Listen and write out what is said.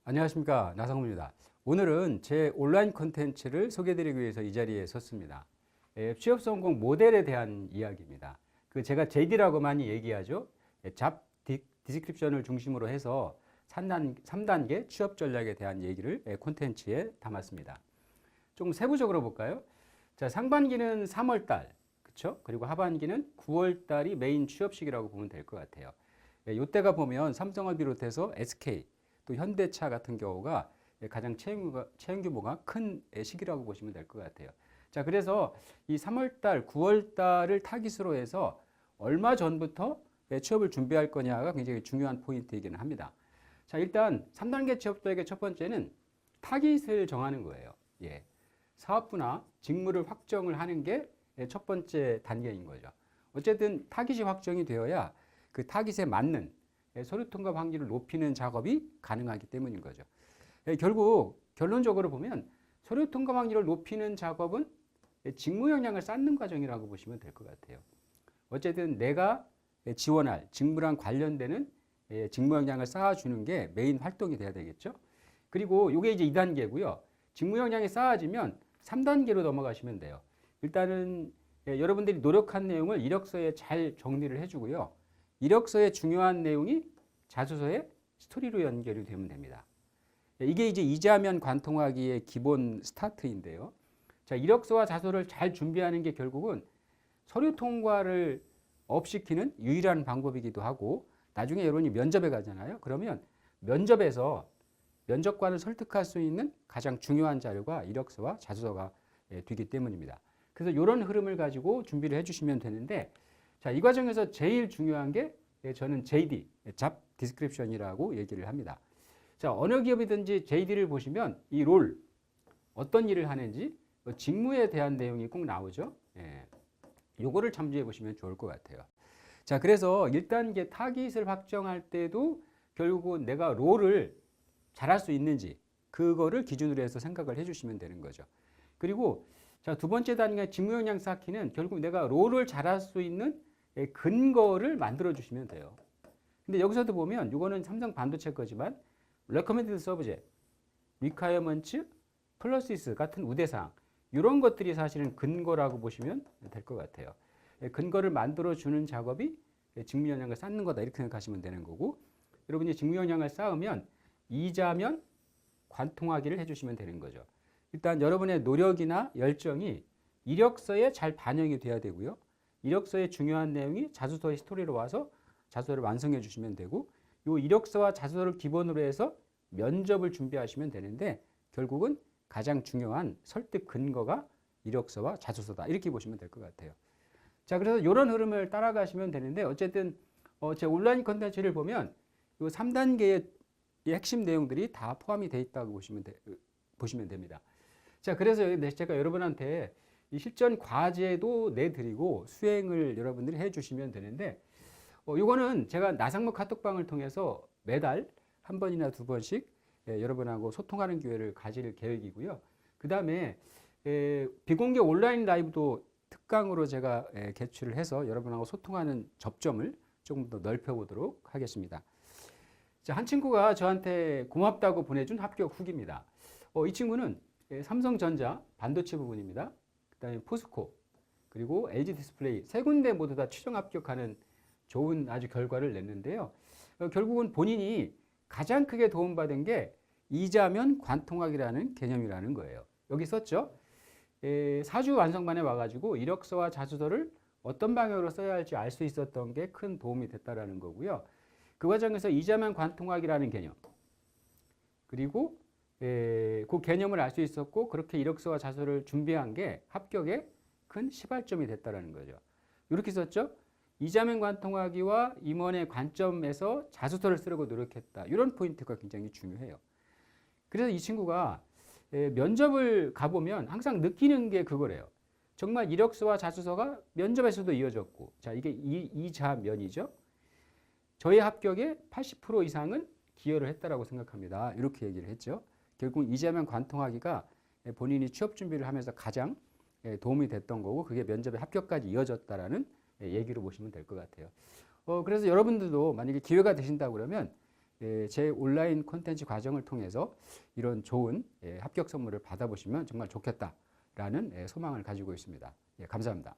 안녕하십니까, 나성훈입니다. 오늘은 제 온라인 콘텐츠를 소개해드리기 위해서 이 자리에 섰습니다. 취업 성공 모델에 대한 이야기입니다. 제가 JD라고 많이 얘기하죠. 잡 디스크립션을 중심으로 해서 3단계 취업 전략에 대한 얘기를 콘텐츠에 담았습니다. 좀 세부적으로 볼까요? 자, 상반기는 3월 달, 그쵸? 그리고 하반기는 9월 달이 메인 취업 시기라고 보면 될 것 같아요. 이때가 보면 삼성을 비롯해서 SK, 또 현대차 같은 경우가 가장 채용 규모가 큰 시기라고 보시면 될 것 같아요. 자, 그래서 이 3월 달, 9월 달을 타깃으로 해서 얼마 전부터 취업을 준비할 거냐가 굉장히 중요한 포인트이기는 합니다. 자, 일단 3단계 취업 전략의 첫 번째는 타깃을 정하는 거예요. 예. 사업부나 직무를 확정을 하는 게 첫 번째 단계인 거죠. 어쨌든 타깃이 확정이 되어야 그 타깃에 맞는 서류 통과 확률을 높이는 작업이 가능하기 때문인 거죠. 결국 결론적으로 보면 서류 통과 확률을 높이는 작업은 직무 역량을 쌓는 과정이라고 보시면 될 것 같아요. 어쨌든 내가 지원할 직무랑 관련되는 직무 역량을 쌓아주는 게 메인 활동이 돼야 되겠죠. 그리고 이게 이제 2단계고요. 직무 역량이 쌓아지면 3단계로 넘어가시면 돼요. 일단은 여러분들이 노력한 내용을 이력서에 잘 정리를 해주고요. 이력서의 중요한 내용이 자소서의 스토리로 연결이 되면 됩니다. 이게 이제 이자면 관통하기의 기본 스타트인데요. 자, 이력서와 자소를 잘 준비하는 게 결국은 서류 통과를 업시키는 유일한 방법이기도 하고, 나중에 여러분이 면접에 가잖아요. 그러면 면접에서 면접관을 설득할 수 있는 가장 중요한 자료가 이력서와 자소서가 되기 때문입니다. 그래서 이런 흐름을 가지고 준비를 해주시면 되는데, 자, 이 과정에서 제일 중요한 게 저는 JD, 잡 디스크립션이라고 얘기를 합니다. 자, 어느 기업이든지 JD를 보시면 이 롤, 어떤 일을 하는지 직무에 대한 내용이 꼭 나오죠. 예. 요거를 참조해 보시면 좋을 것 같아요. 자, 그래서 1단계 타깃을 확정할 때도 결국은 내가 롤을 잘할 수 있는지 그거를 기준으로 해서 생각을 해주시면 되는 거죠. 그리고 자, 두 번째 단계 직무 역량 쌓기는 결국 내가 롤을 잘할 수 있는 근거를 만들어 주시면 돼요. 근데 여기서도 보면 이거는 삼성 반도체 거지만 recommended subject, requirements, 플러스 같은 우대사항 이런 것들이 사실은 근거라고 보시면 될 것 같아요. 근거를 만들어 주는 작업이 직무 역량을 쌓는 거다 이렇게 생각하시면 되는 거고, 여러분이 직무 역량을 쌓으면 이자면 관통하기를 해주시면 되는 거죠. 일단 여러분의 노력이나 열정이 이력서에 잘 반영이 돼야 되고요. 이력서의 중요한 내용이 자소서의 스토리로 와서 자소서를 완성해 주시면 되고, 이 이력서와 자소서를 기본으로 해서 면접을 준비하시면 되는데, 결국은 가장 중요한 설득 근거가 이력서와 자소서다 이렇게 보시면 될 것 같아요. 자, 그래서 이런 흐름을 따라가시면 되는데, 어쨌든 제 온라인 컨텐츠를 보면 이 3단계의 핵심 내용들이 다 포함이 되어 있다고 보시면 됩니다. 자, 그래서 제가 여러분한테 이 실전 과제도 내드리고 수행을 여러분들이 해주시면 되는데, 이거는 제가 나상무 카톡방을 통해서 매달 한 번이나 두 번씩 여러분하고 소통하는 기회를 가질 계획이고요. 그 다음에 비공개 온라인 라이브도 특강으로 제가 개최를 해서 여러분하고 소통하는 접점을 조금 더 넓혀보도록 하겠습니다. 자, 한 친구가 저한테 고맙다고 보내준 합격 후기입니다. 이 친구는 삼성전자 반도체 부분입니다. 그 다음에 포스코, 그리고 LG 디스플레이 세 군데 모두 다 최종 합격하는 좋은 아주 결과를 냈는데요. 결국은 본인이 가장 크게 도움받은 게 이자면 관통학이라는 개념이라는 거예요. 여기 썼죠. 4주 완성반에 와가지고 이력서와 자소서를 어떤 방향으로 써야 할지 알 수 있었던 게 큰 도움이 됐다라는 거고요. 그 과정에서 이자면 관통학이라는 개념, 그리고 그 개념을 알 수 있었고, 그렇게 이력서와 자소를 준비한 게 합격에 큰 시발점이 됐다는 거죠. 이렇게 썼죠. 이자면 관통하기와 임원의 관점에서 자소서를 쓰려고 노력했다. 이런 포인트가 굉장히 중요해요. 그래서 이 친구가 면접을 가보면 항상 느끼는 게 그거래요. 정말 이력서와 자소서가 면접에서도 이어졌고, 자, 이게 이자면이죠. 저의 합격의 80% 이상은 기여를 했다라고 생각합니다. 이렇게 얘기를 했죠. 결국 이자면 관통하기가 본인이 취업 준비를 하면서 가장 도움이 됐던 거고, 그게 면접의 합격까지 이어졌다라는 얘기로 보시면 될 것 같아요. 그래서 여러분들도 만약에 기회가 되신다고 그러면 제 온라인 콘텐츠 과정을 통해서 이런 좋은 합격 선물을 받아보시면 정말 좋겠다라는 소망을 가지고 있습니다. 감사합니다.